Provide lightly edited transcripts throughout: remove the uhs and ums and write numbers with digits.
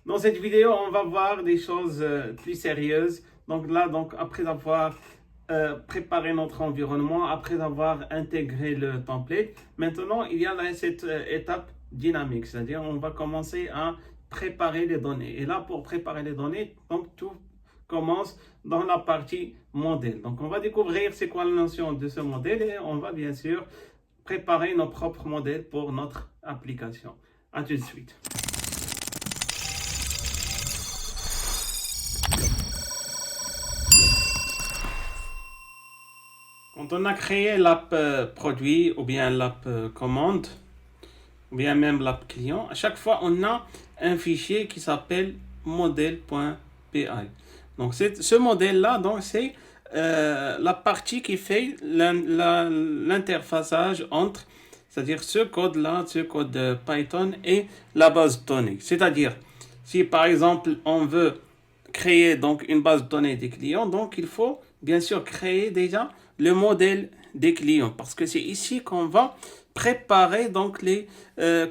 Dans cette vidéo, on va voir des choses plus sérieuses. Donc là, après avoir préparé notre environnement, après avoir intégré le template, maintenant il y a là cette étape dynamique, c'est-à-dire on va commencer à préparer les données. Et là, pour préparer les données, donc tout commence dans la partie modèle. Donc on va découvrir c'est quoi la notion de ce modèle et on va bien sûr préparer nos propres modèles pour notre application. À tout de suite. Quand on a créé l'app produit ou bien l'app commande, ou bien même l'app client, à chaque fois on a un fichier qui s'appelle modèle.py. Donc ce modèle-là, donc c'est la partie qui fait l'interfaçage entre, c'est-à-dire ce code-là, ce code Python et la base de données. C'est-à-dire, si par exemple on veut créer donc une base de données des clients, donc il faut bien sûr créer déjà le modèle des clients parce que c'est ici qu'on va préparer donc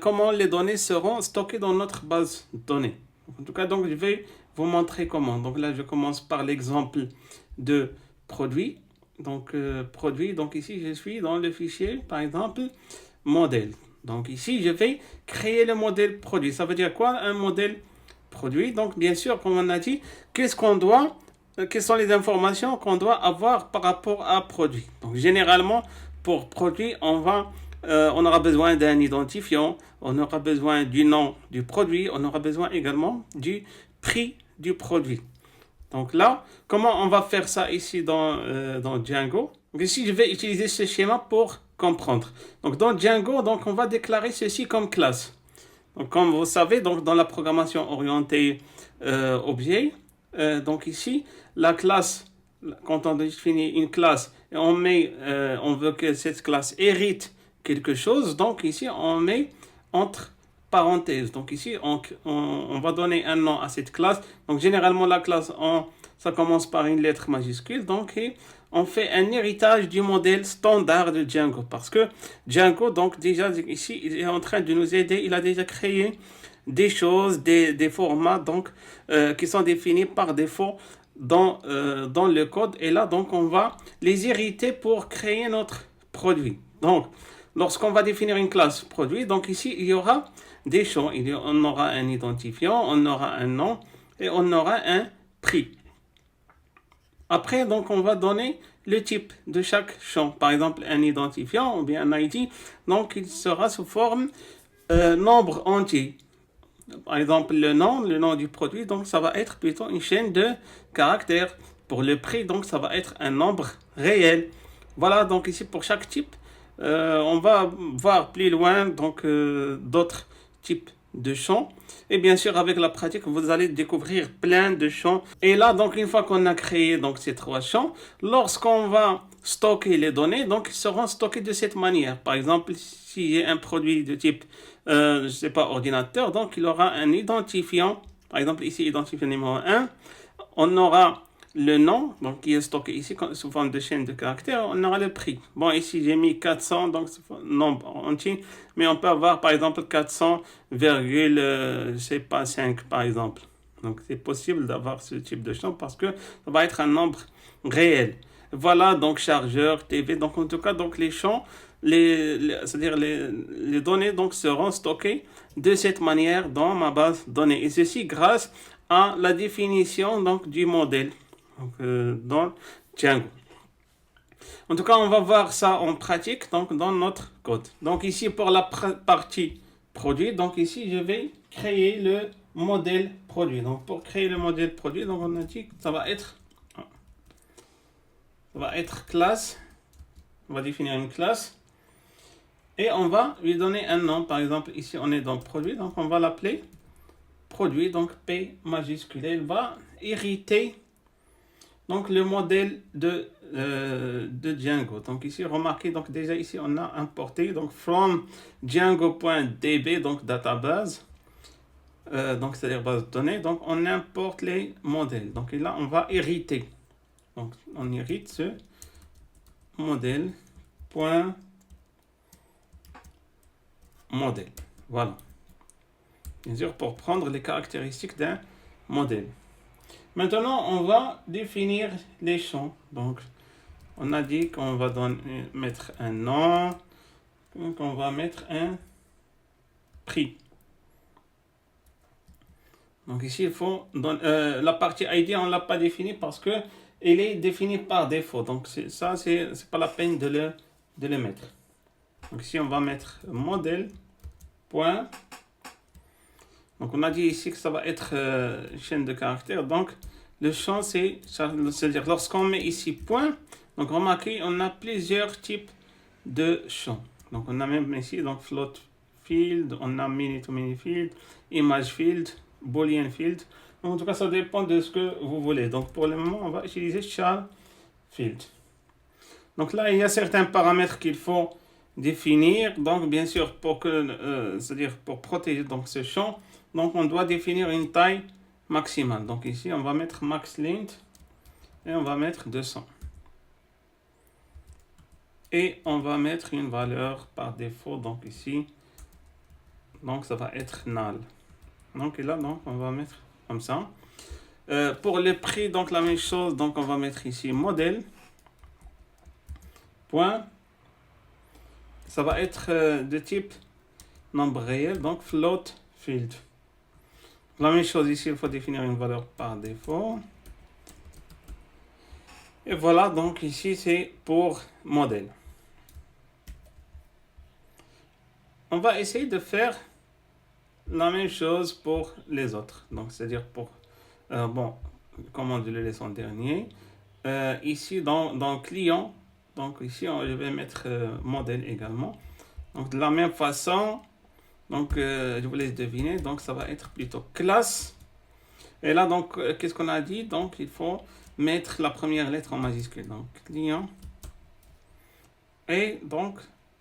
comment les données seront stockées dans notre base de données. En tout cas, donc je vais vous montrer comment. Donc là, je commence par l'exemple de produit. Donc produit, donc ici je suis dans le fichier par exemple modèle. Donc ici je vais créer le modèle produit. Ça veut dire quoi un modèle produit? Donc bien sûr, comme on a dit, quelles sont les informations qu'on doit avoir par rapport à produit. Donc généralement, pour produit, on aura besoin d'un identifiant, on aura besoin du nom du produit, on aura besoin également du prix du produit. Donc là, comment on va faire ça ici dans Django? Donc ici, je vais utiliser ce schéma pour comprendre. Donc dans Django, donc on va déclarer ceci comme classe. Donc, comme vous savez, donc dans la programmation orientée objet, donc ici, la classe, quand on définit une classe et on veut que cette classe hérite quelque chose, donc ici on met entre parenthèses. Donc ici on va donner un nom à cette classe. Donc généralement la classe ça commence par une lettre majuscule. Donc on fait un héritage du modèle standard de Django parce que Django, donc déjà ici, il est en train de nous aider. Il a déjà créé des choses, des formats donc qui sont définis par défaut dans le code. Et là, donc, on va les hériter pour créer notre produit. Donc, lorsqu'on va définir une classe produit, donc ici, il y aura des champs. On aura un identifiant, on aura un nom et on aura un prix. Après, donc, on va donner le type de chaque champ. Par exemple, un identifiant ou bien un ID. Donc, il sera sous forme nombre entier. Par exemple, le nom du produit, donc ça va être plutôt une chaîne de caractères. Pour le prix, donc ça va être un nombre réel. Voilà, donc ici pour chaque type, on va voir plus loin donc d'autres types de champs. Et bien sûr, avec la pratique, vous allez découvrir plein de champs. Et là, donc, une fois qu'on a créé donc ces trois champs, lorsqu'on va stocker les données, donc, ils seront stockés de cette manière. Par exemple, si j'ai un produit de type, je ne sais pas, ordinateur, donc, il aura un identifiant. Par exemple, ici, identifiant numéro 1. On aura le nom, donc qui est stocké ici sous forme de chaîne de caractères, on aura le prix. Bon, ici j'ai mis 400, donc nombre entier, mais on peut avoir par exemple 400, je sais pas, 5 par exemple. Donc c'est possible d'avoir ce type de champ parce que ça va être un nombre réel. Voilà, donc chargeur, TV, donc en tout cas, donc les champs, c'est-à-dire les données donc seront stockées de cette manière dans ma base de données. Et ceci grâce à la définition donc du modèle donc, dans Django. En tout cas, on va voir ça en pratique donc dans notre code. Donc ici pour la partie produit, donc ici je vais créer le modèle produit. Donc pour créer le modèle produit, donc on a dit que ça va être classe. On va définir une classe et on va lui donner un nom. Par exemple, ici on est dans produit, donc on va l'appeler produit, donc P majuscule. Il va hériter donc le modèle de Django. Donc ici, remarquez, donc déjà ici on a importé donc from django.db, donc database, donc c'est-à-dire base de données. Donc on importe les modèles. Donc là on va hériter. Donc on hérite ce modèle point modèle. Voilà. Bien sûr, pour prendre les caractéristiques d'un modèle. Maintenant, on va définir les champs. Donc, on a dit qu'on va mettre un nom, qu'on va mettre un prix. Donc ici, il faut la partie ID, on ne l'a pas définie parce que elle est définie par défaut. Donc ça, c'est pas la peine de le mettre. Donc ici, on va mettre modèle, point. Donc on a dit ici que ça va être chaîne de caractères. Donc le champ, c'est-à-dire lorsqu'on met ici point, donc remarquez, on a plusieurs types de champs. Donc on a même ici donc float field, on a mini to mini field, image field, boolean field. Donc, en tout cas, ça dépend de ce que vous voulez. Donc pour le moment, on va utiliser char field. Donc là, il y a certains paramètres qu'il faut définir. Donc bien sûr, c'est-à-dire pour protéger donc ce champ, donc on doit définir une taille maximale. Donc ici, on va mettre max length et on va mettre 200. Et on va mettre une valeur par défaut, donc ici, donc ça va être null. Donc là, donc on va mettre comme ça. Pour le prix, donc la même chose, donc on va mettre ici modèle, point. Ça va être de type nombre réel, donc float field. La même chose ici, il faut définir une valeur par défaut. Et voilà, donc ici c'est pour modèle. On va essayer de faire la même chose pour les autres. Donc c'est-à-dire pour, comme on le laisse en dernier. Ici dans client, donc ici je vais mettre modèle également. Donc de la même façon, donc je vous laisse deviner, donc ça va être plutôt classe. Et là donc qu'est-ce qu'on a dit? Donc il faut mettre la première lettre en majuscule, donc client. Et donc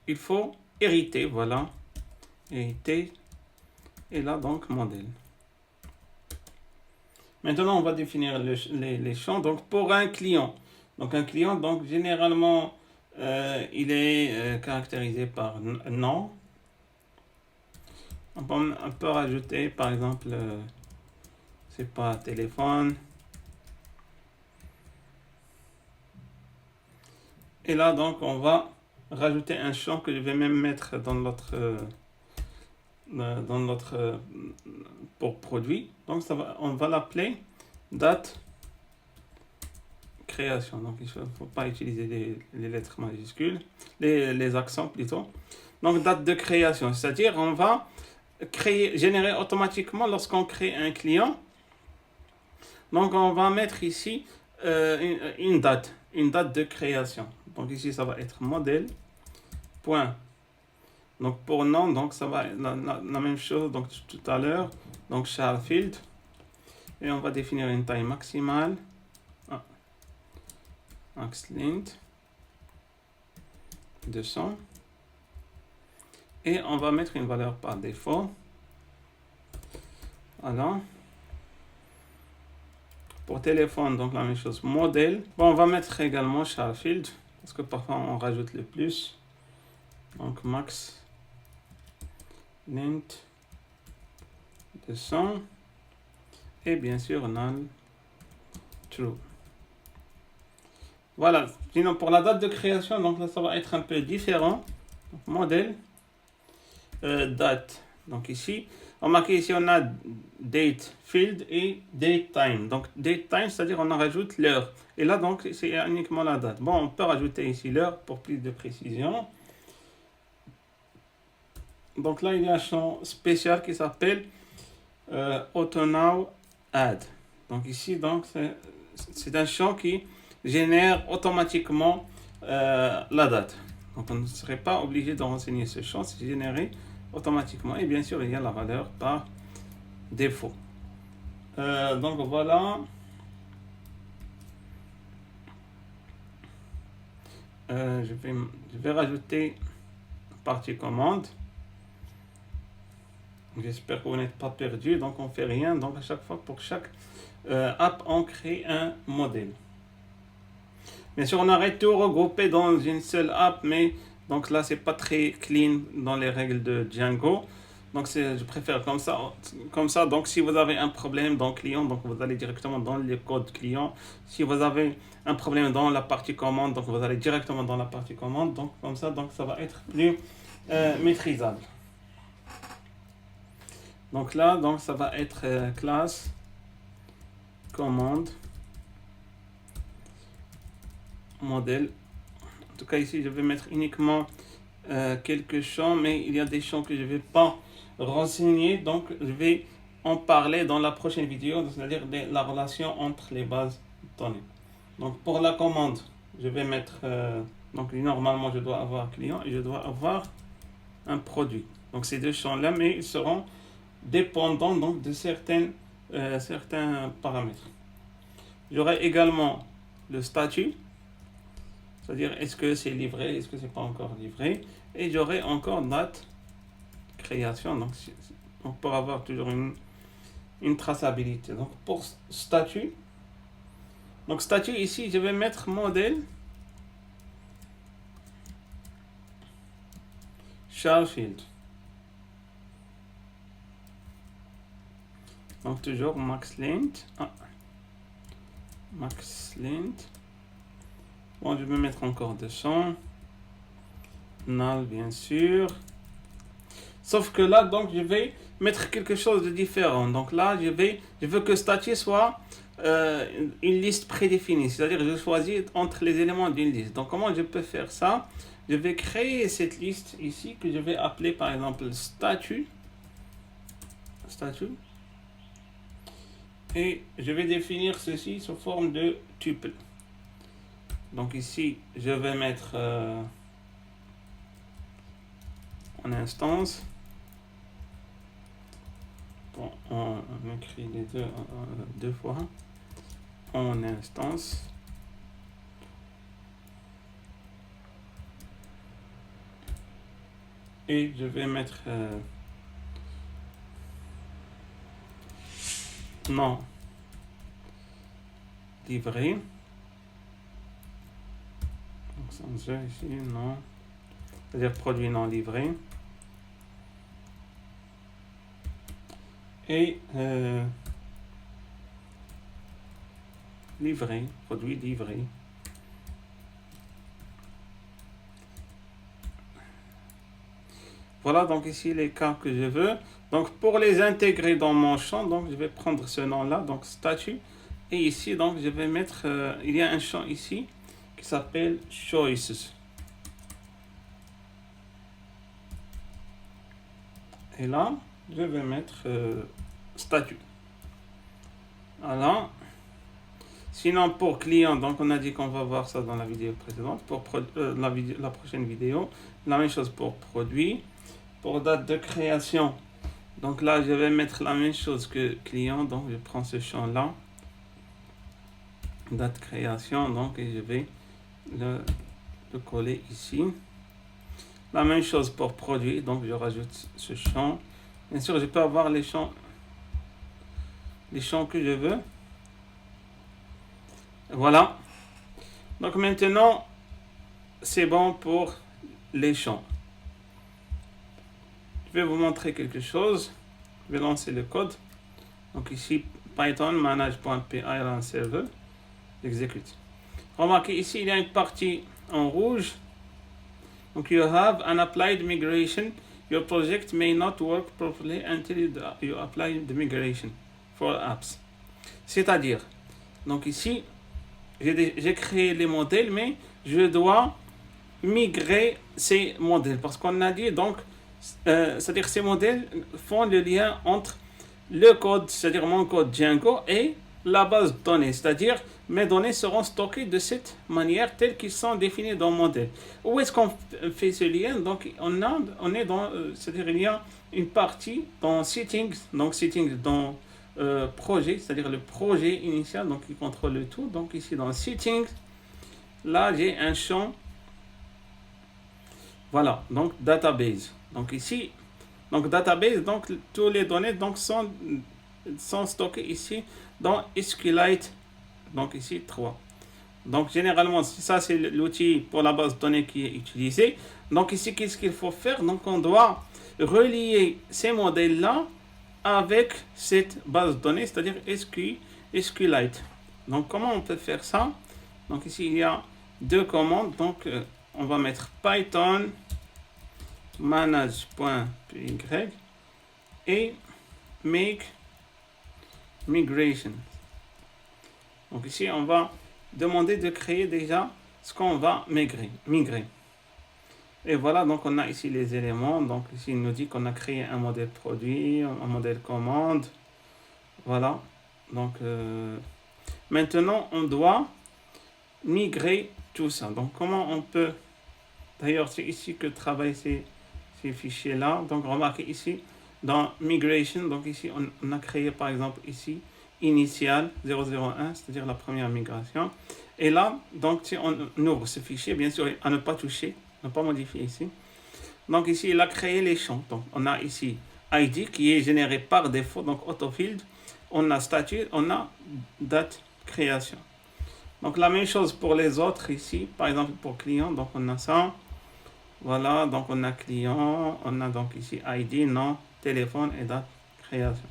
il faut hériter, voilà, hériter. Et là donc modèle. Maintenant on va définir les champs. Donc pour un client, donc généralement il est caractérisé par nom. On peut rajouter par exemple c'est pas téléphone. Et là donc on va rajouter un champ que je vais même mettre dans notre pour produit. Donc on va l'appeler date création. Donc il ne faut pas utiliser les lettres majuscules, les accents plutôt. Donc date de création, c'est-à-dire on va générer automatiquement lorsqu'on crée un client. Donc on va mettre ici une date de création. Donc ici ça va être modèle point. Donc pour nom, donc ça va être la même chose donc tout à l'heure. Donc char field. Et on va définir une taille maximale. Max length 200. Et on va mettre une valeur par défaut. Voilà. Pour téléphone, donc la même chose, modèle. Bon, on va mettre également char field parce que parfois on rajoute le plus. Donc max length 200 et bien sûr null true. Voilà. Sinon pour la date de création, donc là ça va être un peu différent. Donc, modèle date. Donc ici, remarquez ici on a date field et date time. Donc date time, c'est-à-dire on en rajoute l'heure. Et là donc c'est uniquement la date. Bon, on peut rajouter ici l'heure pour plus de précision. Donc là il y a un champ spécial qui s'appelle AutoNow Add. Donc ici donc c'est un champ qui génère automatiquement la date. Donc on ne serait pas obligé de renseigner ce champ, c'est généré automatiquement. Et bien sûr il y a la valeur par défaut. Donc voilà. Je vais rajouter partie commande. J'espère que vous n'êtes pas perdu. Donc on fait rien. Donc à chaque fois, pour chaque app, on crée un modèle. Bien sûr, on aurait tout regroupé dans une seule app, mais donc là, c'est pas très clean dans les règles de Django. Donc je préfère comme ça. Comme ça, donc si vous avez un problème dans client, donc vous allez directement dans le code client. Si vous avez un problème dans la partie commande, donc vous allez directement dans la partie commande. Donc comme ça, donc ça va être plus maîtrisable. Donc là, donc ça va être classe commande modèle. En tout cas ici, je vais mettre uniquement quelques champs, mais il y a des champs que je ne vais pas renseigner, donc je vais en parler dans la prochaine vidéo, c'est-à-dire la relation entre les bases données. Donc pour la commande, je vais mettre, donc normalement je dois avoir client et je dois avoir un produit. Donc ces deux champs-là, mais ils seront dépendants donc de certains paramètres. J'aurai également le statut, c'est-à-dire est-ce que c'est livré, est-ce que c'est pas encore livré, et j'aurai encore date création, donc pour avoir toujours une traçabilité. Donc pour statut, donc statut ici je vais mettre modèle charge field. Donc toujours max length. Max length. Bon, je vais mettre encore 200. Null, bien sûr. Sauf que là, donc, je vais mettre quelque chose de différent. Donc là, je veux que statut soit une liste prédéfinie. C'est-à-dire, je choisis entre les éléments d'une liste. Donc, comment je peux faire ça? Je vais créer cette liste ici que je vais appeler, par exemple, statut. Et je vais définir ceci sous forme de tuple. Donc ici, je vais mettre en instance. Bon, on écrit les deux fois. En instance. Et je vais mettre non livré. Donc sans ici, non. C'est-à-dire produit non livré. Et livré, produit livré. Voilà donc ici les cas que je veux. Donc pour les intégrer dans mon champ, donc je vais prendre ce nom-là, donc statut. Et ici donc je vais mettre, il y a un champ ici qui s'appelle choices. Et là, je vais mettre statut. Voilà. Sinon pour client, donc on a dit qu'on va voir ça dans la vidéo précédente. Pour la prochaine vidéo, la même chose pour produit. Pour date de création, donc là je vais mettre la même chose que client, donc je prends ce champ là, date création, donc et je vais le coller ici. La même chose pour produit, donc je rajoute ce champ. Bien sûr, je peux avoir les champs que je veux. Voilà. Donc maintenant, c'est bon pour les champs. Je vais vous montrer quelque chose. Je vais lancer le code. Donc ici, Python manage.py run server. Exécute. Remarquez ici, il y a une partie en rouge. Donc, you have an applied migration. Your project may not work properly until you apply the migration for apps. C'est-à-dire, donc ici, j'ai créé les modèles, mais je dois migrer ces modèles. Parce qu'on a dit, donc, c'est-à-dire ces modèles font le lien entre le code, c'est-à-dire mon code Django et la base de données, c'est-à-dire mes données seront stockées de cette manière telles qu'ils sont définies dans le modèle. Où est-ce qu'on fait ce lien? Donc on est dans, c'est-à-dire il y a une partie dans settings, donc settings dans projet, c'est-à-dire le projet initial, donc qui contrôle le tout. Donc ici dans settings, là j'ai un champ, voilà, donc database. Donc ici, donc database, donc toutes les données donc sont stockées ici dans SQLite, donc ici 3. Donc généralement, ça c'est l'outil pour la base de données qui est utilisé. Donc ici, qu'est-ce qu'il faut faire? Donc on doit relier ces modèles-là avec cette base de données, c'est-à-dire SQLite. Donc, comment on peut faire ça? Donc, ici, il y a deux commandes. Donc, on va mettre Python manage.py et make migration. Donc, ici, on va demander de créer déjà ce qu'on va migrer. Et voilà, donc on a ici les éléments. Donc ici, il nous dit qu'on a créé un modèle produit, un modèle commande. Voilà. Donc maintenant, on doit migrer tout ça. Donc comment on peut... D'ailleurs, c'est ici que travaillent ces fichiers-là. Donc remarquez ici, dans migration, donc ici, on a créé par exemple ici, initial 001, c'est-à-dire la première migration. Et là, donc si on ouvre ce fichier, bien sûr, à ne pas toucher, ne pas modifier ici. Donc ici, il a créé les champs. Donc on a ici ID qui est généré par défaut, donc autofield. On a statut, on a date création. Donc la même chose pour les autres ici, par exemple pour client, donc on a ça. Voilà, donc on a client, on a donc ici ID, nom, téléphone et date création.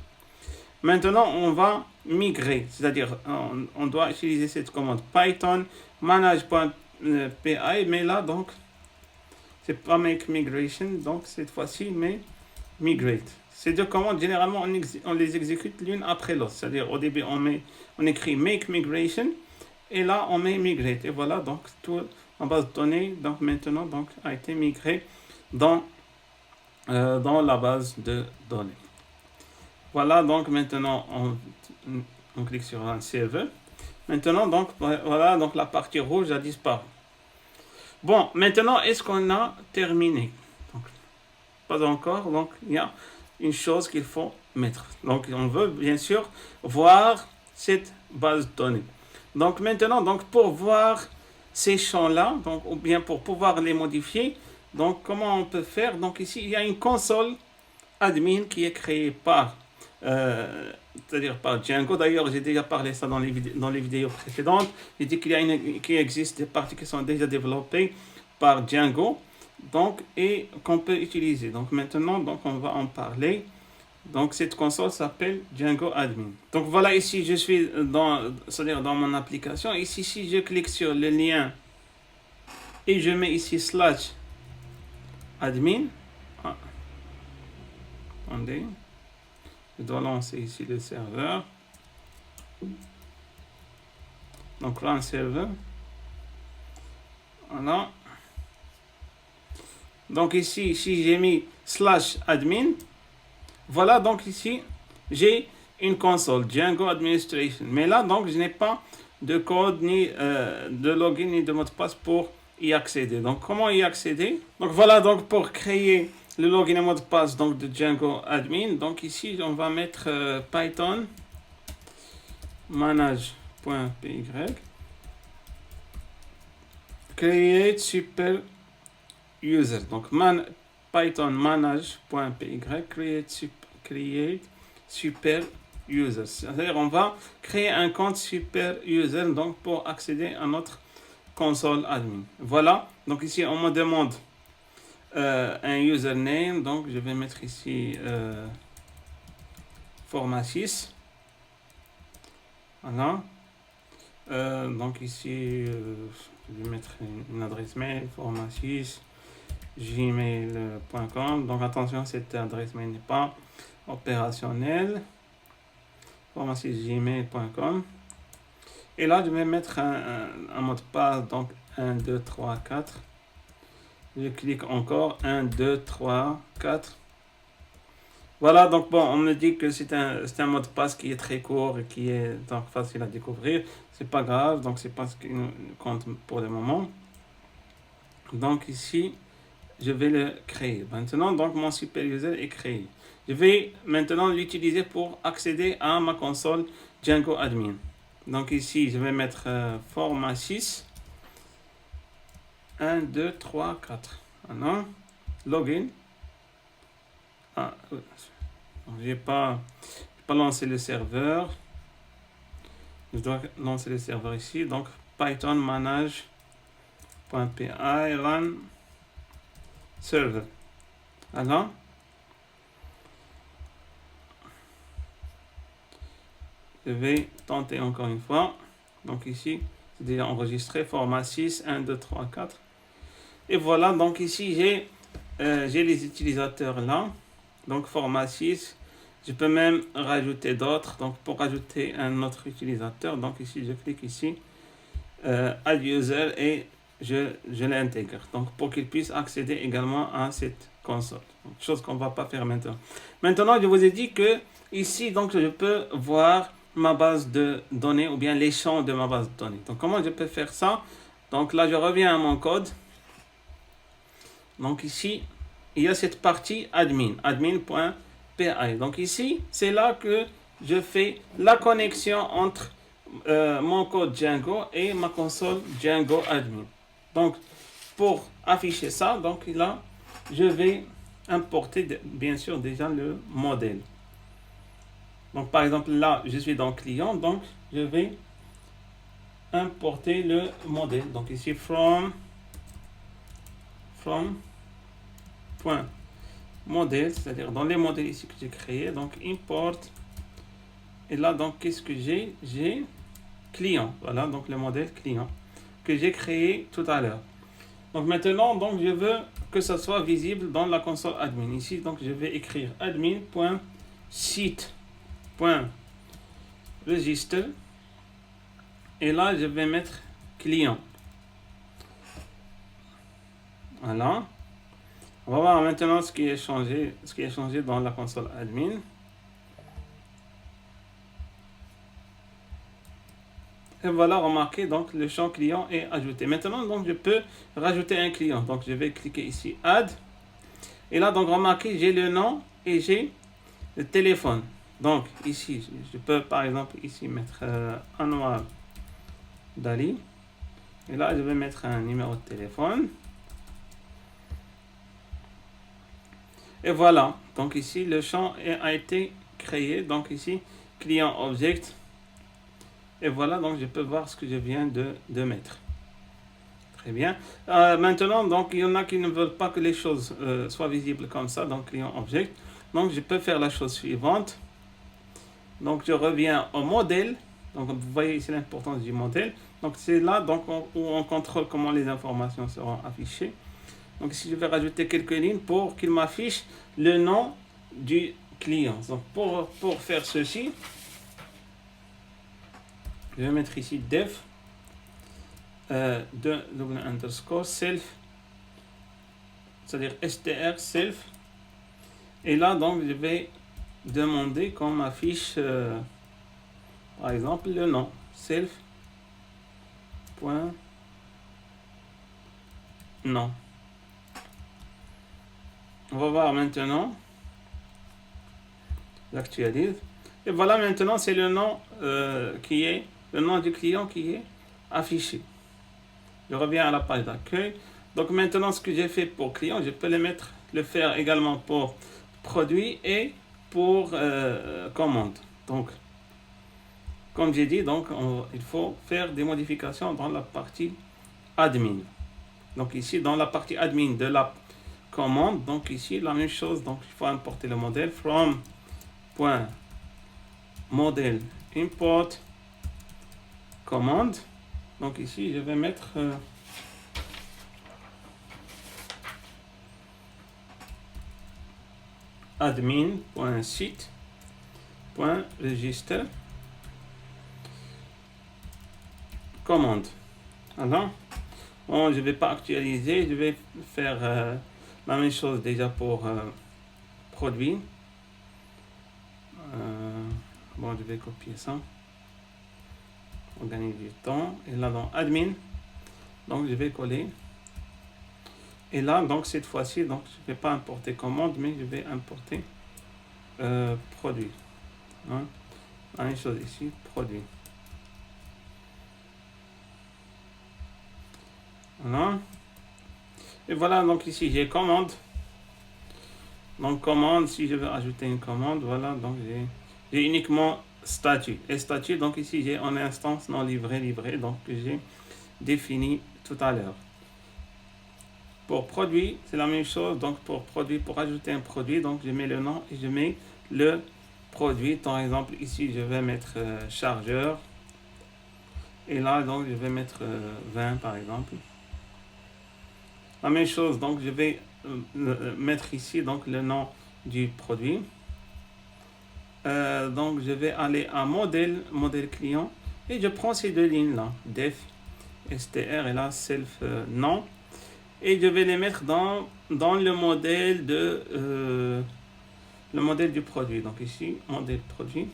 Maintenant, on va migrer, c'est-à-dire on doit utiliser cette commande Python manage.py, mais là donc c'est pas make migration, donc cette fois-ci mais migrate. Ces deux commandes généralement on les exécute l'une après l'autre, c'est-à-dire au début on écrit make migration et là on met migrate et voilà, donc tout en base de données donc maintenant donc a été migré dans la base de données. Voilà, donc maintenant on clique sur un serveur. Maintenant donc voilà, donc la partie rouge a disparu. Bon, maintenant est-ce qu'on a terminé? Donc, pas encore, donc il y a une chose qu'il faut mettre. Donc on veut bien sûr voir cette base de données. Donc maintenant, donc pour voir ces champs-là, donc ou bien pour pouvoir les modifier, donc comment on peut faire? Donc ici il y a une console admin qui est créée par c'est-à-dire par Django. D'ailleurs, j'ai déjà parlé ça dans les vidéos précédentes. J'ai dit qu'il existe des parties qui sont déjà développées par Django, donc et qu'on peut utiliser. Donc maintenant, donc on va en parler. Donc cette console s'appelle Django Admin. Donc voilà, ici je suis c'est-à-dire dans mon application. Ici, si je clique sur le lien et je mets ici /admin. Attendez. Je dois lancer ici le serveur. Donc run server. Voilà. Donc ici, si j'ai mis /admin, voilà, donc ici, j'ai une console Django Administration. Mais là, donc, je n'ai pas de code, ni de login, ni de mot de passe pour y accéder. Donc, comment y accéder? Donc, voilà, donc, pour créer le login et mot de passe donc, de Django Admin. Donc, ici, on va mettre Python manage.py create super user. Donc, Python manage.py create super user. C'est-à-dire on va créer un compte super user donc pour accéder à notre console admin. Voilà. Donc ici on me demande un username. Donc je vais mettre ici format 6. Voilà. Donc ici je vais mettre une adresse mail format 6 gmail.com. donc attention, cette adresse mail n'est pas opérationnelle. Format 6 gmail.com. et là je vais mettre un mot de passe, donc 1 2 3 4. Je clique encore 1 2 3 4. Voilà, donc bon, on me dit que c'est un mot de passe qui est très court et qui est donc facile à découvrir. C'est pas grave, donc c'est pas ce qui nous compte pour le moment. Donc ici je vais le créer. Maintenant, donc mon super user est créé. Je vais maintenant l'utiliser pour accéder à ma console Django Admin. Donc ici, je vais mettre format 6. 1, 2, 3, 4. Voilà. Login. Ah, j'ai pas lancé le serveur. Je dois lancer le serveur ici. Donc Python manage.py run server. Voilà. Je vais tenter encore une fois. Donc ici, c'est déjà enregistré, format 6, 1, 2, 3, 4. Et voilà, donc ici, j'ai les utilisateurs là. Donc format 6. Je peux même rajouter d'autres. Donc pour rajouter un autre utilisateur, donc ici, je clique ici, Add User et je l'intègre. Donc pour qu'il puisse accéder également à cette console. Donc, chose qu'on ne va pas faire maintenant. Maintenant, je vous ai dit que ici, donc je peux voir ma base de données ou bien les champs de ma base de données. Donc comment je peux faire ça? Donc là, je reviens à mon code. Donc ici, il y a cette partie admin, admin.py. Donc ici, c'est là que je fais la connexion entre mon code Django et ma console Django admin. Donc pour afficher ça, donc là, je vais importer bien sûr déjà le modèle. Donc par exemple là, je suis dans client, donc je vais importer le modèle. Donc ici from point modèle, c'est-à-dire dans les modèles ici que j'ai créé, donc import. Et là donc qu'est-ce que j'ai client. Voilà donc le modèle client que j'ai créé tout à l'heure. Donc maintenant donc je veux que ça soit visible dans la console admin. Ici donc je vais écrire admin.site.register et là je vais mettre client. Voilà. On va voir maintenant ce qui est changé dans la console admin. Et voilà, remarquez, donc le champ client est ajouté. Maintenant, donc je peux rajouter un client. Donc je vais cliquer ici, add. Et là, donc remarquez, j'ai le nom et j'ai le téléphone. Donc ici, je peux par exemple ici mettre Anwar Dali. Et là, je vais mettre un numéro de téléphone. Et voilà, donc ici, le champ a été créé. Donc ici, client object. Et voilà, donc je peux voir ce que je viens de mettre. Très bien. Maintenant, donc il y en a qui ne veulent pas que les choses soient visibles comme ça, donc client object. Donc je peux faire la chose suivante. Donc je reviens au modèle. Donc vous voyez ici l'importance du modèle. Donc c'est là donc où on contrôle comment les informations seront affichées. Donc ici je vais rajouter quelques lignes pour qu'il m'affiche le nom du client. Donc pour faire ceci, je vais mettre ici def de double underscore self, c'est-à-dire str self. Et là donc je vais demander qu'on m'affiche par exemple le nom self point nom. On va voir maintenant. J'actualise. Et voilà maintenant c'est le nom qui est le nom du client qui est affiché. Je reviens à la page d'accueil. Donc maintenant ce que j'ai fait pour client, je peux le faire également pour produit et pour commande. Donc comme j'ai dit, donc il faut faire des modifications dans la partie admin. Donc ici dans la partie admin de la commande, donc ici la même chose, donc il faut importer le modèle from point modèle import commande. Donc ici je vais mettre admin.site.register commande. Alors bon, je ne vais pas actualiser, je vais faire la même chose déjà pour produit. Bon, je vais copier ça pour gagner du temps. Et là dans admin, donc je vais coller. Et là donc cette fois-ci, donc je ne vais pas importer commande, mais je vais importer produit. Hein? La même chose ici, produit. Voilà. Et voilà, donc ici j'ai commande. Donc commande, si je veux ajouter une commande, voilà, donc j'ai uniquement statut. Et statut, donc ici j'ai en instance non livré, donc que j'ai défini tout à l'heure. Pour produit, c'est la même chose. Donc pour produit, pour ajouter un produit, donc je mets le nom et je mets le produit. Par exemple, ici, je vais mettre chargeur. Et là, donc, je vais mettre 20 par exemple. La même chose, donc, je vais mettre ici donc, le nom du produit. Donc, je vais aller à modèle client. Et je prends ces deux lignes-là, def, str et là, self, nom. Et je vais les mettre dans le modèle le modèle du produit. Donc ici, modèle produit.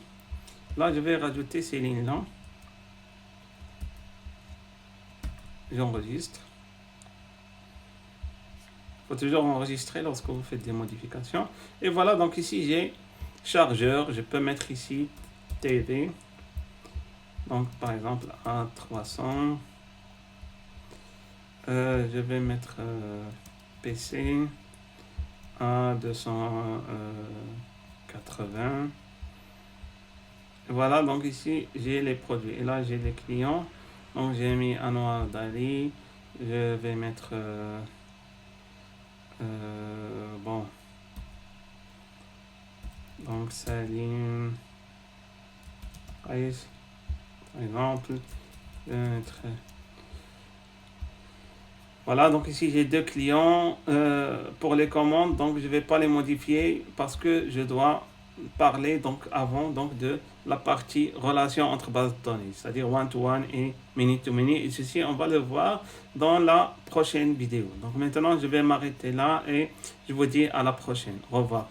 Là, je vais rajouter ces lignes-là. J'enregistre. Il faut toujours enregistrer lorsque vous faites des modifications. Et voilà, donc ici, j'ai chargeur. Je peux mettre ici TV. Donc, par exemple, à 300. Je vais mettre PC à 280. Voilà, donc ici, j'ai les produits. Et là, j'ai les clients. Donc, j'ai mis Anwar Dali. Je vais mettre... bon. Donc, Salim. Price. Par exemple. Je vais mettre... Voilà, donc ici j'ai deux clients pour les commandes, donc je ne vais pas les modifier parce que je dois parler donc avant donc de la partie relation entre bases de données, c'est-à-dire one-to-one et many-to-many. Et ceci, on va le voir dans la prochaine vidéo. Donc maintenant, je vais m'arrêter là et je vous dis à la prochaine. Au revoir.